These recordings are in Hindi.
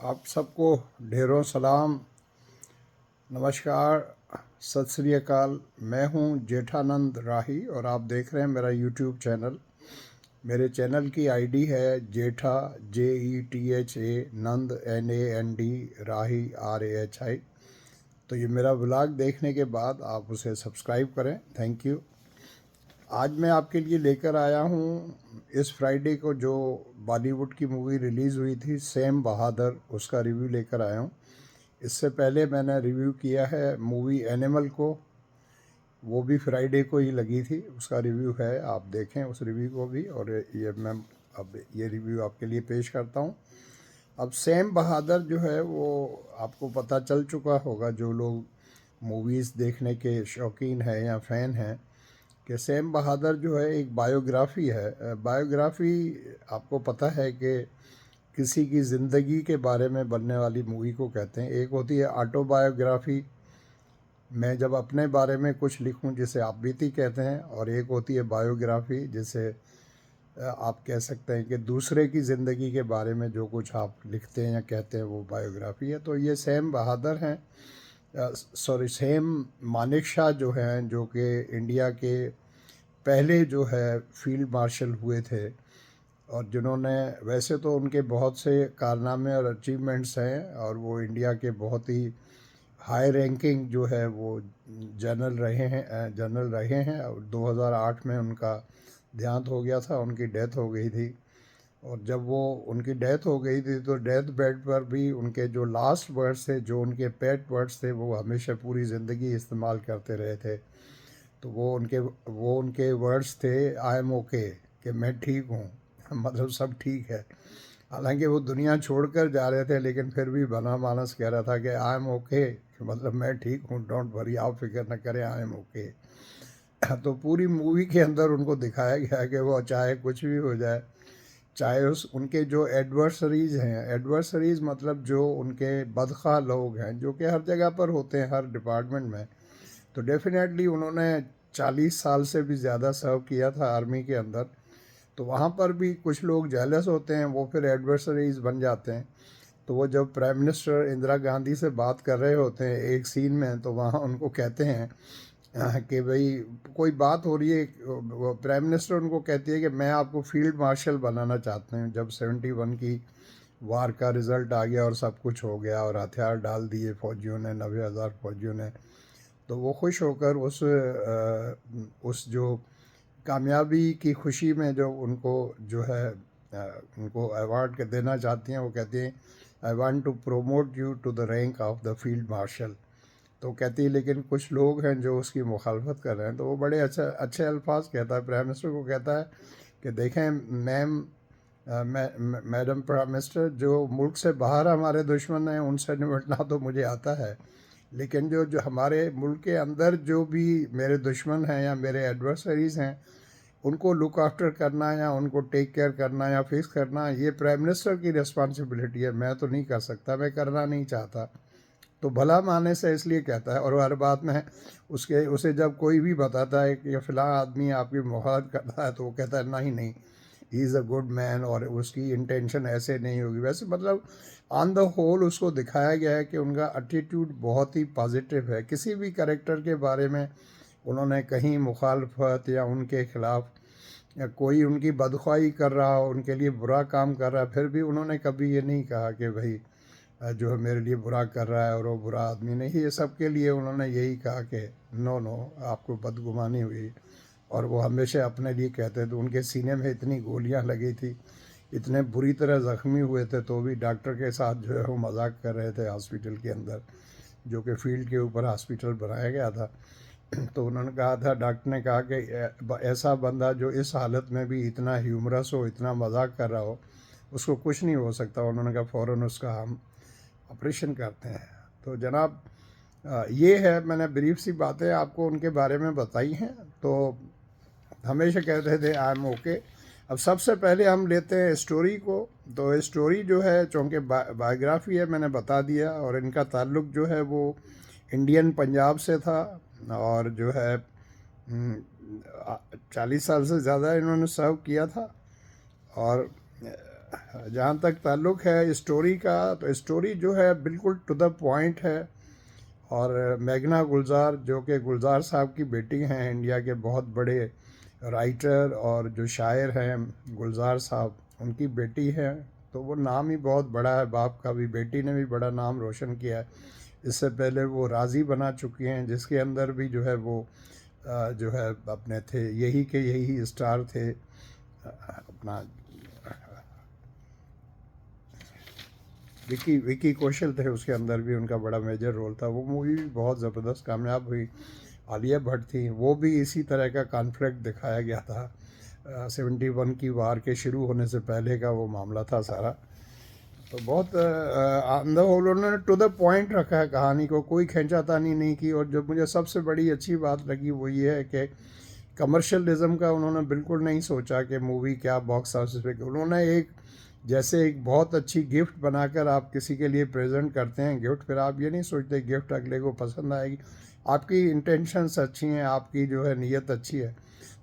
आप सबको ढेरों सलाम, नमस्कार, सत श्री अकाल। मैं हूं जेठानंद राही और आप देख रहे हैं मेरा यूट्यूब चैनल। मेरे चैनल की आईडी है जेठा JETHA नंद NAND राही RAHI। तो ये मेरा व्लॉग देखने के बाद आप उसे सब्सक्राइब करें। Thank you. आज मैं आपके लिए लेकर आया हूँ इस फ्राइडे को जो बॉलीवुड की मूवी रिलीज़ हुई थी सेम बहादुर, उसका रिव्यू लेकर आया हूँ। इससे पहले मैंने रिव्यू किया है मूवी एनिमल को, वो भी फ्राइडे को ही लगी थी, उसका रिव्यू है, आप देखें उस रिव्यू को भी। और ये मैं अब ये रिव्यू आपके लिए पेश करता हूँ। अब सेम बहादुर जो है वो आपको पता चल चुका होगा, जो लोग मूवीज़ देखने के शौकीन हैं या फ़ैन हैं, कि सेम बहादुर जो है एक बायोग्राफ़ी है। बायोग्राफ़ी आपको पता है कि किसी की ज़िंदगी के बारे में बनने वाली मूवी को कहते हैं। एक होती है ऑटोबायोग्राफ़ी, मैं जब अपने बारे में कुछ लिखूं जिसे आप बीती कहते हैं, और एक होती है बायोग्राफ़ी जिसे आप कह सकते हैं कि दूसरे की ज़िंदगी के बारे में जो कुछ आप लिखते हैं या कहते हैं वो बायोग्राफ़ी है। तो ये सेम बहादुर हैं, सेम मानेकशॉ जो हैं, जो कि इंडिया के पहले जो है फील्ड मार्शल हुए थे, और जिन्होंने, वैसे तो उनके बहुत से कारनामे और अचीवमेंट्स हैं और वो इंडिया के बहुत ही हाई रैंकिंग जो है वो जनरल रहे हैं। और 2008 में उनका देहांत हो गया था, उनकी डेथ हो गई थी। और जब वो उनकी डेथ हो गई थी तो डेथ बेड पर भी उनके जो लास्ट वर्ड्स थे, जो उनके पेट वर्ड्स थे, वो हमेशा पूरी ज़िंदगी इस्तेमाल करते रहे थे। तो वो उनके वर्ड्स थे, आई एम ओके, कि मैं ठीक हूँ मतलब सब ठीक है। हालांकि वो दुनिया छोड़कर जा रहे थे, लेकिन फिर भी बना मानस कह रहा था कि आई एम ओके, मतलब मैं ठीक हूँ, डोंट वरी, आप फिक्र न करें, आई एम ओके। तो पूरी मूवी के अंदर उनको दिखाया गया कि वो चाहे कुछ भी हो जाए, चाहे उस उनके जो एडवर्सरीज हैं, एडवर्सरीज मतलब जो उनके बदखा लोग हैं, जो कि हर जगह पर होते हैं, हर डिपार्टमेंट में। तो डेफिनेटली उन्होंने 40 साल से भी ज़्यादा सर्व किया था आर्मी के अंदर। तो वहाँ पर भी कुछ लोग जेलस होते हैं, वो फिर एडवर्सरीज बन जाते हैं। तो वो जब प्राइम मिनिस्टर इंदिरा गांधी से बात कर रहे होते हैं एक सीन में, तो वहाँ उनको कहते हैं कि भाई कोई बात हो रही है, वो प्राइम मिनिस्टर उनको कहती है कि मैं आपको फील्ड मार्शल बनाना चाहते हैं। जब 71 की वार का रिज़ल्ट आ गया और सब कुछ हो गया और हथियार डाल दिए फौजियों ने, 90,000 फौजियों ने, तो वो खुश होकर उस जो कामयाबी की खुशी में जो उनको जो है उनको अवार्ड देना चाहती हैं, वो कहती हैं I want to promote you to the rank of the field marshal. तो कहती है लेकिन कुछ लोग हैं जो उसकी मुखालफत कर रहे हैं। तो वो बड़े अच्छे अच्छे अल्फाज कहता है, प्राइम मिनिस्टर को कहता है कि देखें मैम, मैडम प्राइम मिनिस्टर, जो मुल्क से बाहर हमारे दुश्मन हैं उनसे निपटना तो मुझे आता है, लेकिन जो जो हमारे मुल्क के अंदर जो भी मेरे दुश्मन हैं या मेरे एडवर्सरीज़ हैं, उनको लुक आफ्टर करना या उनको टेक केयर करना या फिक्स करना, ये प्राइम मिनिस्टर की रिस्पॉन्सिबिलिटी है। मैं तो नहीं कर सकता, मैं करना नहीं चाहता। तो भला माने से इसलिए कहता है। और हर बात में उसे जब कोई भी बताता है कि फ़लाँ आदमी आपकी मुखालत करता है, तो वो कहता है नहीं नहीं, he is a good man और उसकी इंटेंशन ऐसे नहीं होगी वैसे। मतलब ऑन द होल उसको दिखाया गया है कि उनका एटीट्यूड बहुत ही पॉजिटिव है। किसी भी करेक्टर के बारे में उन्होंने कहीं मुखालफत या उनके ख़िलाफ़, या कोई उनकी बदख्वाही कर रहा हो, उनके लिए बुरा काम कर रहा है, फिर भी उन्होंने कभी ये नहीं कहा कि भाई जो है मेरे लिए बुरा कर रहा है और वो बुरा आदमी नहीं। ये सब के लिए उन्होंने यही कहा कि नो नो, आपको बदगुमानी हुई। और वो हमेशा अपने लिए कहते थे। उनके सीने में इतनी गोलियां लगी थी, इतने बुरी तरह ज़ख्मी हुए थे, तो भी डॉक्टर के साथ जो है वो मजाक कर रहे थे हॉस्पिटल के अंदर, जो कि फील्ड के ऊपर हॉस्पिटल बनाया गया था। तो उन्होंने कहा था, डॉक्टर ने कहा कि ऐसा बंदा जो इस हालत में भी इतना ह्यूमरस हो, इतना मजाक कर रहा हो, उसको कुछ नहीं हो सकता। उन्होंने कहा फ़ौरन उसका हम ऑपरेशन करते हैं। तो जनाब ये है, मैंने ब्रीफ सी बातें आपको उनके बारे में बताई हैं। तो हमेशा कहते थे आई एम ओके। अब सबसे पहले हम लेते हैं स्टोरी को। तो स्टोरी जो है, चूँकि बायोग्राफी है, मैंने बता दिया, और इनका ताल्लुक़ जो है वो इंडियन पंजाब से था। और जो है 40 साल से ज़्यादा इन्होंने सर्व किया था। और जहाँ तक ताल्लुक़ है स्टोरी का, तो स्टोरी जो है बिल्कुल टू द पॉइंट है। और मेघना गुलजार जो कि गुलजार साहब की बेटी हैं, इंडिया के बहुत बड़े राइटर और जो शायर हैं गुलजार साहब, उनकी बेटी है। तो वो नाम ही बहुत बड़ा है बाप का भी, बेटी ने भी बड़ा नाम रोशन किया है। इससे पहले वो राज़ी बना चुकी हैं, जिसके अंदर भी जो है वो जो है अपने थे, यही के यही स्टार थे अपना विकी विकी कौशल थे, उसके अंदर भी उनका बड़ा मेजर रोल था। वो मूवी भी बहुत ज़बरदस्त कामयाब हुई। आलिया भट्ट थी, वो भी इसी तरह का कॉन्फ्लिक्ट दिखाया गया था। 71 की वार के शुरू होने से पहले का वो मामला था सारा। तो बहुत उन्होंने टू द पॉइंट रखा है कहानी को, कोई खींचातानी नहीं की। और जो मुझे सबसे बड़ी अच्छी बात लगी वो ये है कि कमर्शियलिज्म का उन्होंने बिल्कुल नहीं सोचा कि मूवी क्या बॉक्स ऑफिस पे। उन्होंने एक जैसे एक बहुत अच्छी गिफ्ट बनाकर आप किसी के लिए प्रेजेंट करते हैं गिफ्ट, फिर आप ये नहीं सोचते गिफ्ट अगले को पसंद आएगी। आपकी इंटेंशंस अच्छी हैं, आपकी जो है नीयत अच्छी है,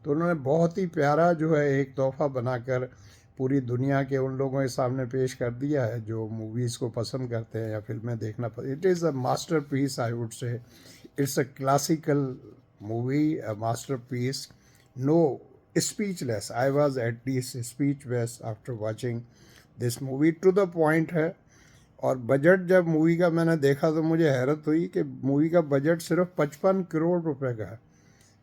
तो उन्होंने बहुत ही प्यारा जो है एक तोहफ़ा बनाकर पूरी दुनिया के उन लोगों के सामने पेश कर दिया है जो मूवीज़ को पसंद करते हैं या फिल्में देखना। It is a masterpiece, I would say it's a classical movie, a masterpiece. No speechless, I was at least speechless after watching this movie. To the point है। और बजट जब मूवी का मैंने देखा तो मुझे हैरत हुई कि मूवी का बजट सिर्फ 55 करोड़ रुपए का है।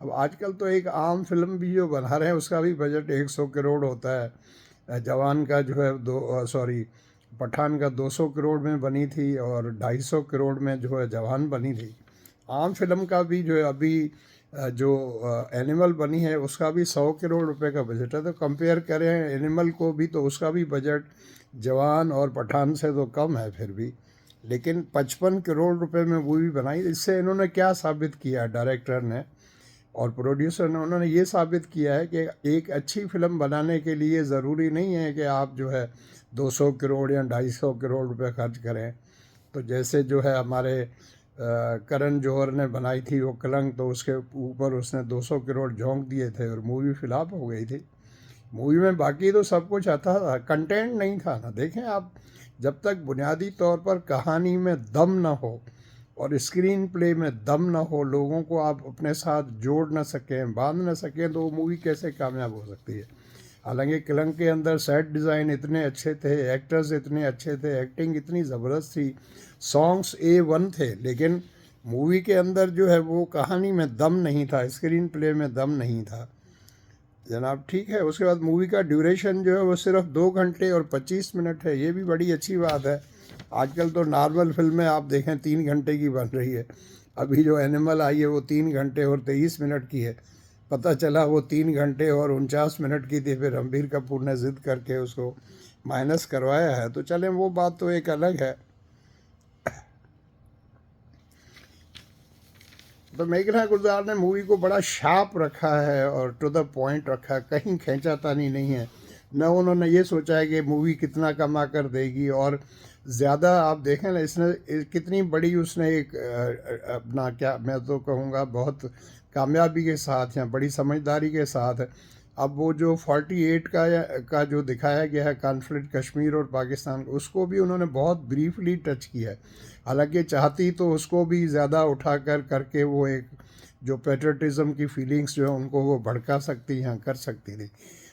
अब आजकल तो एक आम फिल्म भी जो बना रहे हैं उसका भी बजट 100 करोड़ होता है। जवान का जो है पठान का 200 करोड़ में बनी थी और 250 करोड़ में जो है जवान बनी थी। आम फिल्म का भी जो है अभी जो एनिमल बनी है उसका भी 100 करोड़ रुपए का बजट है। तो कंपेयर करें एनिमल को भी तो उसका भी बजट जवान और पठान से तो कम है फिर भी, लेकिन 55 करोड़ रुपए में मूवी बनाई। इससे इन्होंने क्या साबित किया, डायरेक्टर ने और प्रोड्यूसर ने, उन्होंने ये साबित किया है कि एक अच्छी फिल्म बनाने के लिए ज़रूरी नहीं है कि आप जो है 200 करोड़ या 250 करोड़ रुपए खर्च करें। तो जैसे जो है हमारे करण जौहर ने बनाई थी वो कलंक, तो उसके ऊपर उसने 200 करोड़ झोंक दिए थे और मूवी फ्लॉप हो गई थी। मूवी में बाकी तो सब कुछ आता था, कंटेंट नहीं था ना। देखें आप, जब तक बुनियादी तौर पर कहानी में दम ना हो और स्क्रीन प्ले में दम ना हो, लोगों को आप अपने साथ जोड़ ना सकें, बांध ना सकें, तो वो मूवी कैसे कामयाब हो सकती है। हालांकि कलंक के अंदर सेट डिज़ाइन इतने अच्छे थे, एक्टर्स इतने अच्छे थे, एक्टिंग इतनी ज़बरदस्त थी, सॉन्ग्स A1 थे, लेकिन मूवी के अंदर जो है वो कहानी में दम नहीं था, स्क्रीन प्ले में दम नहीं था जनाब। ठीक है, उसके बाद मूवी का ड्यूरेशन जो है वो सिर्फ 2 घंटे और 25 मिनट है, ये भी बड़ी अच्छी बात है। आजकल तो नॉर्मल फिल्में आप देखें 3 घंटे की बन रही है। अभी जो एनिमल आई है वो 3 घंटे और 23 मिनट की है। पता चला वो 3 घंटे और 49 मिनट की थी, फिर रणबीर कपूर ने ज़िद करके उसको माइनस करवाया है। तो चलें, वो बात तो एक अलग है। तो मेघना गुलजार ने मूवी को बड़ा शार्प रखा है और टू द पॉइंट रखा है, कहीं खींचातानी नहीं है। न उन्होंने ये सोचा है कि मूवी कितना कमा कर देगी। और ज़्यादा आप देखें ना, इसने कितनी बड़ी उसने एक अपना क्या मैं तो कहूँगा बहुत कामयाबी के साथ या बड़ी समझदारी के साथ, अब वो जो 48 का जो दिखाया गया है कॉन्फ्लिक्ट कश्मीर और पाकिस्तान, उसको भी उन्होंने बहुत ब्रीफली टच किया है। हालांकि चाहती तो उसको भी ज़्यादा उठाकर करके वो एक जो पेट्रियटिज़म की फीलिंग्स जो है उनको वो भड़का सकती हैं, कर सकती थी।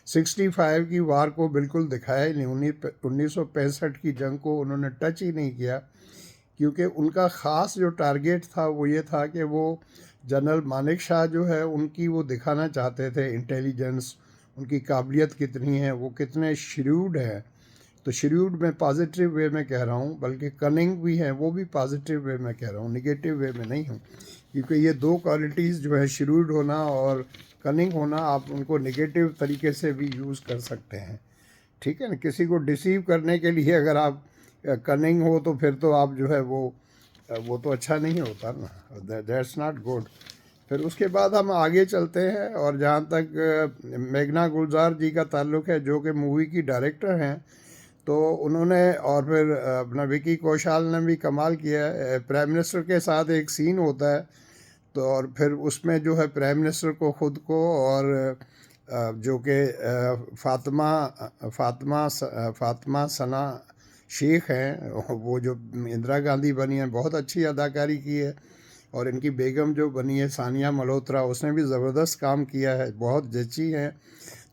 65 की वार को बिल्कुल दिखाया ही नहीं, 1965 की जंग को उन्होंने टच ही नहीं किया, क्योंकि उनका ख़ास जो टारगेट था वो ये था कि वो जनरल मानेक शाह जो है उनकी वो दिखाना चाहते थे इंटेलिजेंस, उनकी काबिलियत कितनी है, वो कितने श्रूड हैं। तो श्रूड में पॉजिटिव वे में कह रहा हूँ, बल्कि कनिंग भी हैं, वो भी पॉजिटिव वे में कह रहा हूँ, निगेटिव वे में नहीं हूँ। क्योंकि ये 2 क्वालिटीज़ जो है श्रूड होना और कनिंग होना, आप उनको निगेटिव तरीके से भी यूज़ कर सकते हैं। ठीक है ना, किसी को डिसीव करने के लिए अगर आप कनिंग हो तो फिर तो आप जो है वो तो अच्छा नहीं होता ना, दैट्स नॉट गुड। फिर उसके बाद हम आगे चलते हैं, और जहाँ तक मेघना गुलजार जी का ताल्लुक़ है जो कि मूवी की डायरेक्टर हैं, तो उन्होंने और फिर अपना विकी कौशल ने भी कमाल किया है। प्राइम मिनिस्टर के साथ एक सीन होता है, तो और फिर उसमें जो है प्राइम मिनिस्टर को ख़ुद को और जो कि फ़ातिमा सना शेख हैं, वो जो इंदिरा गांधी बनी हैं, बहुत अच्छी अदाकारी की है। और इनकी बेगम जो बनी है सानिया मल्होत्रा, उसने भी ज़बरदस्त काम किया है, बहुत जची हैं।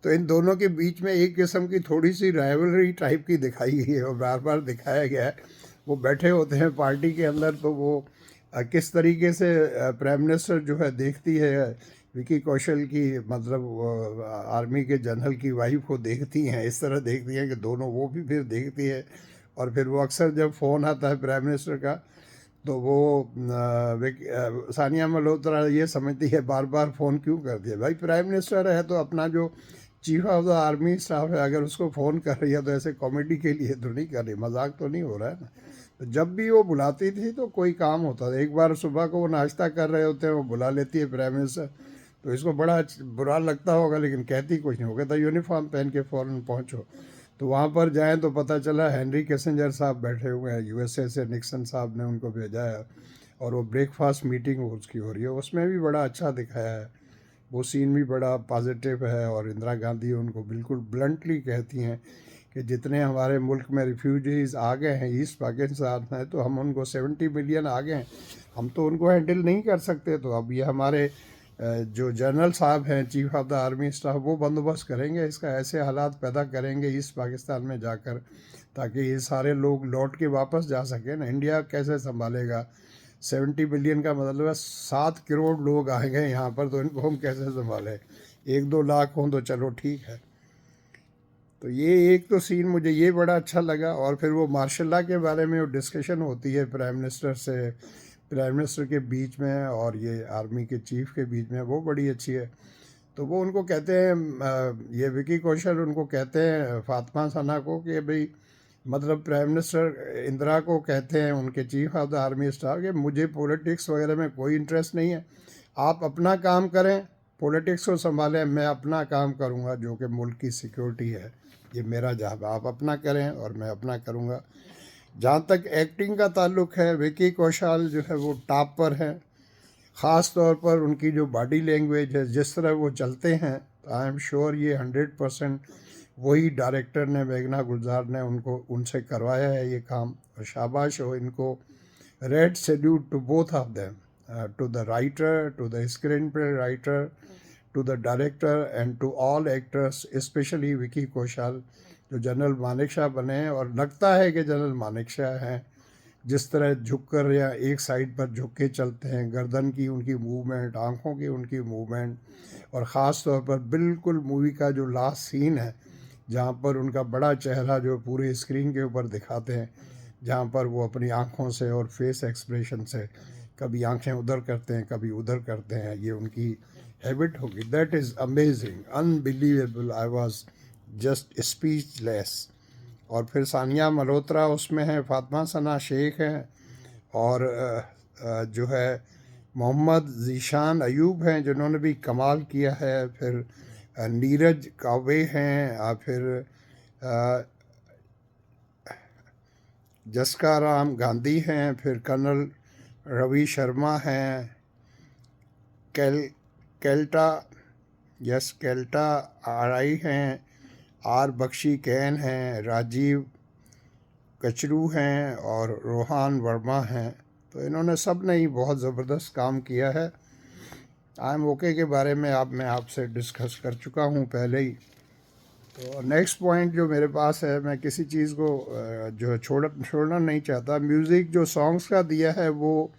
तो इन दोनों के बीच में एक किस्म की थोड़ी सी राइवलरी टाइप की दिखाई गई है और बार बार दिखाया गया है। वो बैठे होते हैं पार्टी के अंदर, तो वो किस तरीके से प्राइम मिनिस्टर जो है देखती है विकी कौशल की, मतलब आर्मी के जनरल की वाइफ को देखती हैं, इस तरह देखती हैं कि दोनों, वो भी फिर देखती है। और फिर वो अक्सर जब फ़ोन आता है प्राइम मिनिस्टर का, तो वो सानिया मल्होत्रा ये समझती है बार बार फ़ोन क्यों करती है, भाई प्राइम मिनिस्टर है तो अपना जो chief of the army staff है, अगर उसको फ़ोन कर रही है तो ऐसे कॉमेडी के लिए तो नहीं कर रही, मजाक तो नहीं हो रहा है ना। तो जब भी वो बुलाती थी तो कोई काम होता था। एक बार सुबह को वो नाश्ता कर रहे होते हैं, वो बुला लेती है प्राइम मिनिस्टर, तो इसको बड़ा बुरा लगता होगा, लेकिन कहती कुछ नहीं, हो कहता यूनिफॉर्म पहन के फ़ौरन पहुँचो। तो वहाँ पर जाएं तो पता चला हेनरी किसिंजर साहब बैठे हुए हैं, यूएसए से निक्सन साहब ने उनको भेजा है, और वो ब्रेकफास्ट मीटिंग उसकी हो रही है। उसमें भी बड़ा अच्छा दिखाया है, वो सीन भी बड़ा पॉजिटिव है। और इंदिरा गांधी उनको बिल्कुल ब्लंटली कहती हैं कि जितने हमारे मुल्क में रिफ्यूजीज़ आ गए हैं ईस्ट पाकिस्तान में, तो हम उनको 70 मिलियन आ गए हैं, हम तो उनको हैंडल नहीं कर सकते। तो अब ये हमारे जो जनरल साहब हैं chief of the army staff, वो बंदोबस्त करेंगे इसका, ऐसे हालात पैदा करेंगे ईस्ट पाकिस्तान में जाकर, ताकि ये सारे लोग लौट के वापस जा सकें ना। इंडिया कैसे संभालेगा? 70 मिलियन का मतलब है 7 करोड़ लोग आए गए यहाँ पर, तो इनको हम कैसे संभालें? 1-2 लाख हों तो चलो ठीक है। तो ये एक तो सीन मुझे ये बड़ा अच्छा लगा। और फिर वो मार्शल लॉ के बारे में वो डिस्कशन होती है प्राइम मिनिस्टर के बीच में और ये आर्मी के चीफ के बीच में, वो बड़ी अच्छी है। तो वो उनको कहते हैं, ये विकी कौशल उनको कहते हैं फातिमा सना को, कि भाई मतलब प्राइम मिनिस्टर इंदिरा को कहते हैं उनके chief of the army staff, कि मुझे पॉलिटिक्स वगैरह में कोई इंटरेस्ट नहीं है, आप अपना काम करें, पॉलिटिक्स को संभालें, मैं अपना काम करूंगा जो कि मुल्क की सिक्योरिटी है, ये मेरा जॉब, आप अपना करें और मैं अपना करूंगा। जहाँ तक एक्टिंग का ताल्लुक है, विकी कौशल जो है वो टॉप पर है। ख़ास तौर पर उनकी जो बॉडी लैंग्वेज है, जिस तरह वो चलते हैं, आई एम श्योर ये 100% वही डायरेक्टर ने, मेघना गुलजार ने उनको उनसे करवाया है ये काम। और शाबाश हो इनको, red salute to both of them, to the writer, to the screenplay writer, to the director and to all actors, specially Vicky Kaushal जो जनरल मानेकशॉ बने हैं, और लगता है कि जनरल मानेकशॉ हैं। जिस तरह झुक कर या एक साइड पर झुक के चलते हैं, गर्दन की उनकी मूवमेंट, आँखों की उनकी मूवमेंट, और ख़ास तौर पर बिल्कुल मूवी का जो लास्ट सीन है जहाँ पर उनका बड़ा चेहरा जो पूरे स्क्रीन के ऊपर दिखाते हैं, जहाँ पर वो अपनी आँखों से और फेस एक्सप्रेशन से कभी आंखें उधर करते हैं कभी उधर करते हैं, ये उनकी हैबिट होगी। That is amazing, unbelievable, I was just speechless. और फिर सानिया मल्होत्रा उसमें है, फातिमा सना शेख हैं, और जो है मोहम्मद ज़ीशान अयूब हैं जिन्होंने भी कमाल किया है। फिर नीरज कावे हैं, और फिर जस्का राम गांधी हैं, फिर कर्नल रवि शर्मा हैं, केल्टा केल्टा आरआई हैं, आर बख्शी कैन हैं, राजीव कचरू हैं और रोहान वर्मा हैं। तो इन्होंने सब ने ही बहुत ज़बरदस्त काम किया है। आई एम ओके के बारे में मैं आपसे डिस्कस कर चुका हूँ पहले ही। तो नेक्स्ट पॉइंट जो मेरे पास है, मैं किसी चीज़ को जो छोड़ना नहीं चाहता। म्यूज़िक जो सॉन्ग्स का दिया है वो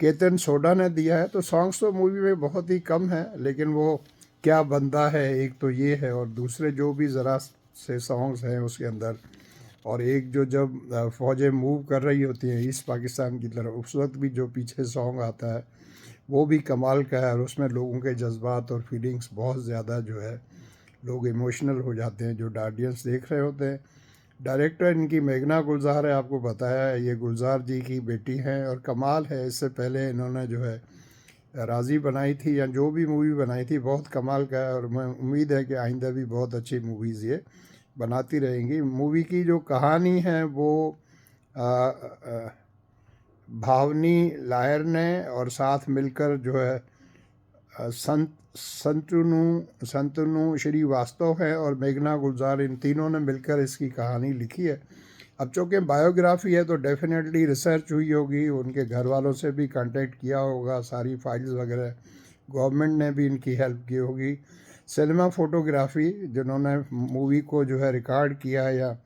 केतन सोडा ने दिया है। तो सॉन्ग्स तो मूवी में बहुत ही कम है, लेकिन वो क्या बंदा है एक तो ये है, और दूसरे जो भी ज़रा से सॉन्ग्स हैं उसके अंदर, और एक जो जब फ़ौजें मूव कर रही होती हैं ईस्ट पाकिस्तान की तरफ, उस वक्त भी जो पीछे सॉन्ग आता है वो भी कमाल का है। और उसमें लोगों के जज्बात और फीलिंग्स बहुत ज़्यादा जो है, लोग इमोशनल हो जाते हैं जो ऑडियंस देख रहे होते हैं। डायरेक्टर इनकी मेघना गुलजार है, आपको बताया है, ये गुलजार जी की बेटी हैं, और कमाल है। इससे पहले इन्होंने जो है राज़ी बनाई थी, या जो भी मूवी बनाई थी बहुत कमाल का है, और मैं उम्मीद है कि आइंदा भी बहुत अच्छी मूवीज़ ये बनाती रहेंगी। मूवी की जो कहानी है वो भावनी लायर ने और साथ मिलकर जो है संतनु श्रीवास्तव है और मेघना गुलजार, इन तीनों ने मिलकर इसकी कहानी लिखी है। अब चूँकि बायोग्राफी है तो डेफिनेटली रिसर्च हुई होगी, उनके घर वालों से भी कांटेक्ट किया होगा, सारी फाइल्स वगैरह, गवर्नमेंट ने भी इनकी हेल्प की होगी। सिनेमा फोटोग्राफी जिन्होंने मूवी को जो है रिकॉर्ड किया, या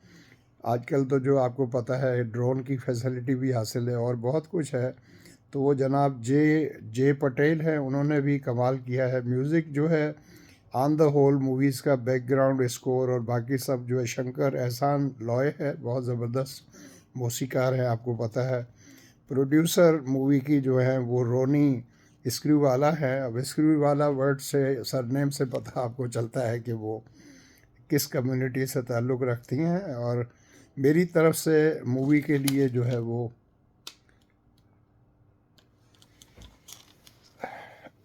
आजकल तो जो आपको पता है ड्रोन की फैसिलिटी भी हासिल है और बहुत कुछ है, तो वो जनाब जे पटेल हैं, उन्होंने भी कमाल किया है। म्यूज़िक जो है ऑन द होल मूवीज़ का बैकग्राउंड स्कोर और बाकी सब जो है शंकर एहसान लॉय है, बहुत ज़बरदस्त मौसीकार है, आपको पता है। प्रोड्यूसर मूवी की जो है वो रोनी स्क्रूवाला है। अब स्क्रूवाला वर्ड से, सरनेम से पता आपको चलता है कि वो किस कम्युनिटी से ताल्लुक़ रखती हैं। और मेरी तरफ से मूवी के लिए जो है वो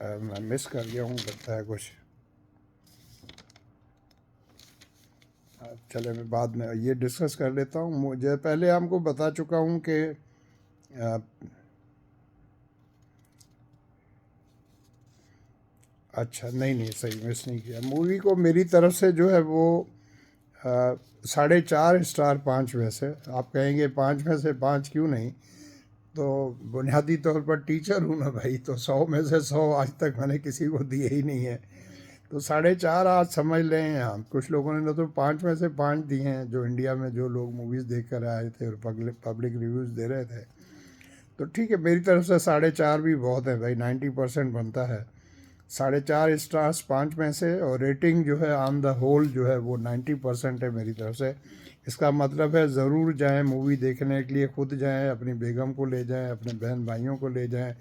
मैं मिस कर गया हूँ, लगता है कुछ। चले मैं बाद में ये डिस्कस कर लेता हूँ। मुझे पहले आपको बता चुका हूँ कि अच्छा नहीं सही मिस नहीं किया। मूवी को मेरी तरफ से जो है वो 4.5 स्टार 5 में से। आप कहेंगे 5 में से 5 क्यों नहीं, तो बुनियादी तौर पर टीचर हूँ ना भाई, तो 100 में से 100 आज तक मैंने किसी को दिए ही नहीं है, तो 4.5 आज समझ लें। हम कुछ लोगों ने तो 5 में से 5 दिए हैं, जो इंडिया में जो लोग मूवीज़ देख कर आए थे और पब्लिक रिव्यूज़ दे रहे थे, तो ठीक है। मेरी तरफ से 4.5 भी बहुत है भाई, 90% बनता है। 4.5 स्टार्स 5 में से, और रेटिंग जो है ऑन द होल जो है वो 90% है मेरी तरफ से। इसका मतलब है ज़रूर जाएं मूवी देखने के लिए, खुद जाएं, अपनी बेगम को ले जाएं, अपने बहन भाइयों को ले जाएं,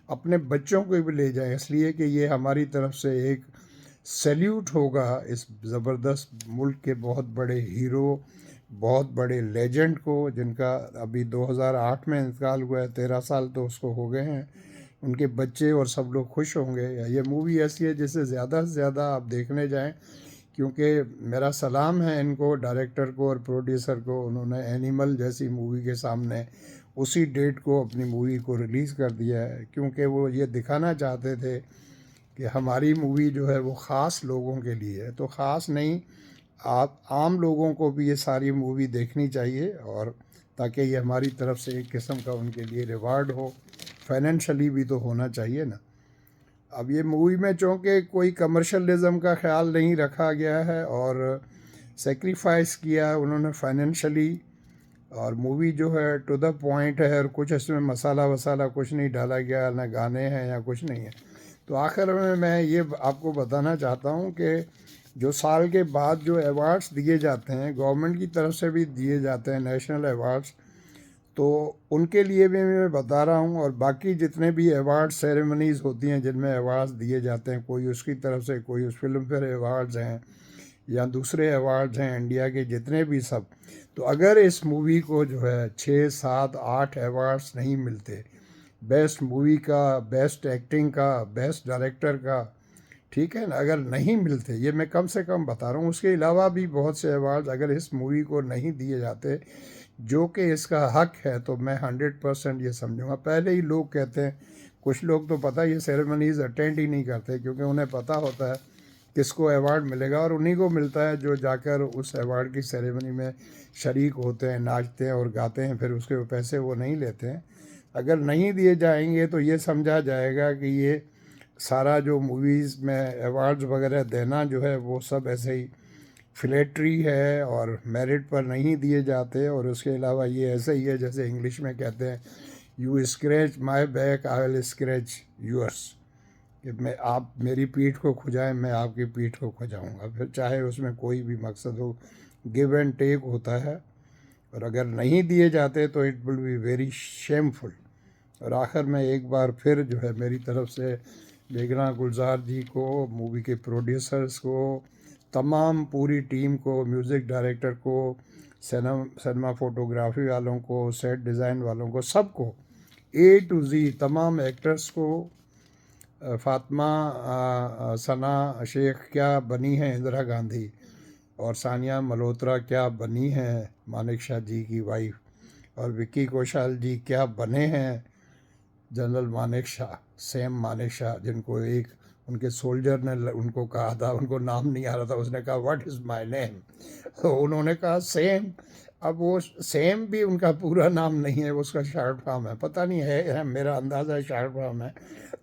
अपने बच्चों को भी ले जाएं, इसलिए कि ये हमारी तरफ से एक सैल्यूट होगा इस ज़बरदस्त मुल्क के बहुत बड़े हीरो, बहुत बड़े लेजेंड को, जिनका अभी 2008 में इंतकाल हुआ है। 13 साल तो उसको हो गए हैं। उनके बच्चे और सब लोग खुश होंगे। ये मूवी ऐसी है जिसे ज़्यादा से ज़्यादा आप देखने जाएं, क्योंकि मेरा सलाम है इनको, डायरेक्टर को और प्रोड्यूसर को। उन्होंने एनिमल जैसी मूवी के सामने उसी डेट को अपनी मूवी को रिलीज़ कर दिया है, क्योंकि वो ये दिखाना चाहते थे कि हमारी मूवी जो है वो ख़ास लोगों के लिए है। तो ख़ास नहीं, आप आम लोगों को भी ये सारी मूवी देखनी चाहिए, और ताकि ये हमारी तरफ से एक किस्म का उनके लिए रिवार्ड हो, फाइनेंशियली भी तो होना चाहिए ना। अब ये मूवी में चूँकि कोई कमर्शलिज्म का ख्याल नहीं रखा गया है और सेक्रीफाइस किया है उन्होंने फाइनेंशियली, और मूवी जो है टू द पॉइंट है, और कुछ इसमें मसाला वसाला कुछ नहीं डाला गया, ना गाने हैं या कुछ नहीं है। तो आखिर में मैं ये आपको बताना चाहता हूँ कि जो साल के बाद जो अवार्ड्स दिए जाते हैं, गवर्नमेंट की तरफ से भी दिए जाते हैं नेशनल अवार्ड्स, तो उनके लिए भी मैं बता रहा हूँ। और बाकी जितने भी अवार्ड सेरेमनीज़ होती हैं जिनमें अवार्ड्स दिए जाते हैं, कोई उसकी तरफ से, कोई उस फिल्म फेयर अवार्ड्स हैं या दूसरे अवार्ड्स हैं इंडिया के जितने भी सब, तो अगर इस मूवी को जो है 6, 7, 8 अवार्ड्स नहीं मिलते, बेस्ट मूवी का, बेस्ट एक्टिंग का, बेस्ट डायरेक्टर का, ठीक है ना, अगर नहीं मिलते, ये मैं कम से कम बता रहा हूँ, उसके अलावा भी बहुत से अवार्ड्स अगर इस मूवी को नहीं दिए जाते जो कि इसका हक है, तो मैं 100% ये समझूंगा। पहले ही लोग कहते हैं, कुछ लोग तो पता ये सेरेमनीज़ अटेंड ही नहीं करते, क्योंकि उन्हें पता होता है किसको अवार्ड मिलेगा, और उन्हीं को मिलता है जो जाकर उस अवार्ड की सेरेमनी में शरीक होते हैं, नाचते हैं और गाते हैं, फिर उसके पैसे वो नहीं लेते हैं। अगर नहीं दिए जाएंगे तो ये समझा जाएगा कि ये सारा जो मूवीज़ में अवार्ड्स वगैरह देना जो है वो सब ऐसे ही फ्लैटरी है और मेरिट पर नहीं दिए जाते। और उसके अलावा ये ऐसे ही है जैसे इंग्लिश में कहते हैं, you scratch my back I will scratch yours, कि मैं, आप मेरी पीठ को खुजाएं, मैं आपकी पीठ को खुजाऊंगा, फिर चाहे उसमें कोई भी मकसद हो, गिव एंड टेक होता है। और अगर नहीं दिए जाते तो it will be very shameful. और आखिर में एक बार फिर जो है मेरी तरफ से मेघना गुलजार जी को, मूवी के प्रोड्यूसर्स को, तमाम पूरी टीम को, म्यूज़िक डायरेक्टर को, सिनेमा फोटोग्राफी वालों को, सेट डिज़ाइन वालों को, सबको A to Z, तमाम एक्टर्स को, फातिमा सना शेख क्या बनी है इंदिरा गांधी, और सानिया मल्होत्रा क्या बनी है मानेकशॉ जी की वाइफ, और विक्की कौशल जी क्या बने हैं जनरल मानेकशॉ, सैम मानेकशॉ, जिनको एक उनके सोल्जर ने उनको कहा था, उनको नाम नहीं आ रहा था, उसने कहा व्हाट इज़ माय नेम, तो उन्होंने कहा सेम। अब वो सेम भी उनका पूरा नाम नहीं है, उसका शॉर्ट फॉर्म है, पता नहीं है, मेरा अंदाज़ा शॉर्ट फॉर्म है।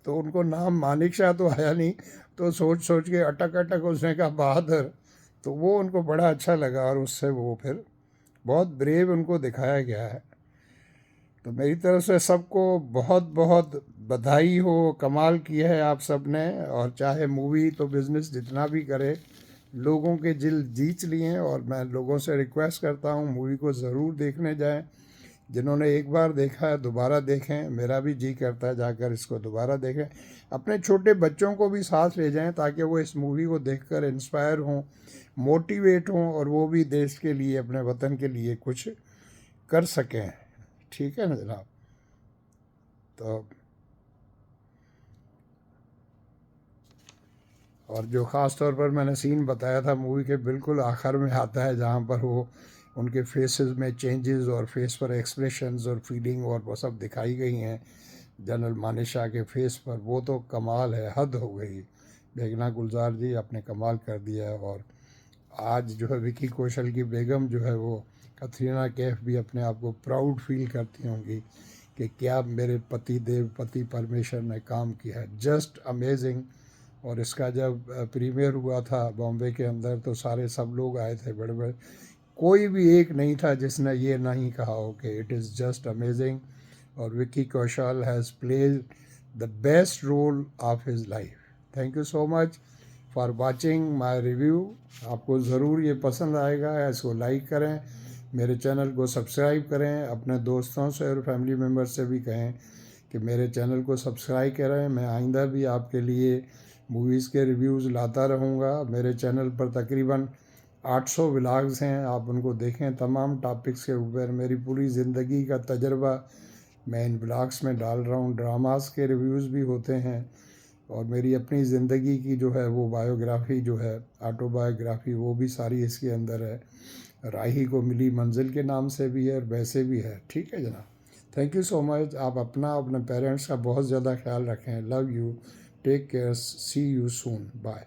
तो उनको नाम मानिक शाह तो आया नहीं, तो सोच सोच के अटक अटक उसने कहा बहादुर, तो वो उनको बड़ा अच्छा लगा और उससे वो फिर बहुत ब्रेव उनको दिखाया गया है। तो मेरी तरफ से सबको बहुत बहुत बधाई हो, कमाल किया है आप सब ने। और चाहे मूवी तो बिज़नेस जितना भी करे, लोगों के दिल जीत लिए हैं, और मैं लोगों से रिक्वेस्ट करता हूँ मूवी को ज़रूर देखने जाएं। जिन्होंने एक बार देखा है दोबारा देखें, मेरा भी जी करता है जाकर इसको दोबारा देखें। अपने छोटे बच्चों को भी साथ ले जाएं ताकि वो इस मूवी को देखकर इंस्पायर हों, मोटिवेट हों, और वो भी देश के लिए, अपने वतन के लिए कुछ कर सकें। ठीक है ना जनाब? तो और जो ख़ास तौर पर मैंने सीन बताया था मूवी के बिल्कुल आखिर में आता है, जहाँ पर वो उनके फेसेस में चेंजेस और फेस पर एक्सप्रेशंस और फीलिंग और वो सब दिखाई गई हैं जनरल मानेकशॉ के फेस पर, वो तो कमाल है, हद हो गई। बेगना गुलजार जी आपने कमाल कर दिया है। और आज जो है विकी कौशल की बेगम जो है वो कतरीना कैफ भी अपने आप को प्राउड फील करती होंगी कि क्या मेरे पति देव, पति परमेश्वर ने काम किया है, जस्ट अमेजिंग। और इसका जब प्रीमियर हुआ था बॉम्बे के अंदर, तो सारे सब लोग आए थे बड़े बड़े, कोई भी एक नहीं था जिसने ये नहीं कहा हो कि इट इज़ जस्ट अमेजिंग, और Vicky Kaushal has played the best role of his life. Thank you so much for watching my review. आपको ज़रूर ये पसंद आएगा, इसको लाइक करें, मेरे चैनल को सब्सक्राइब करें, अपने दोस्तों से और फैमिली मेम्बर से भी कहें कि मेरे चैनल को सब्सक्राइब करें। मैं आइंदा भी आपके लिए मूवीज़ के रिव्यूज़ लाता रहूँगा। मेरे चैनल पर तकरीबन 800 व्लॉग्स हैं, आप उनको देखें, तमाम टॉपिक्स के ऊपर मेरी पूरी ज़िंदगी का तजर्बा मैं इन व्लॉग्स में डाल रहा हूँ। ड्रामास के रिव्यूज़ भी होते हैं, और मेरी अपनी ज़िंदगी की जो है वो बायोग्राफ़ी जो है, ऑटोबायोग्राफ़ी, वो भी सारी इसके अंदर है। राही को मिली मंजिल के नाम से भी है और वैसे भी है। ठीक है जनाब, थैंक यू सो मच। आप अपना, अपने पेरेंट्स का बहुत ज़्यादा ख्याल रखें। Love you, take care, see you soon, bye.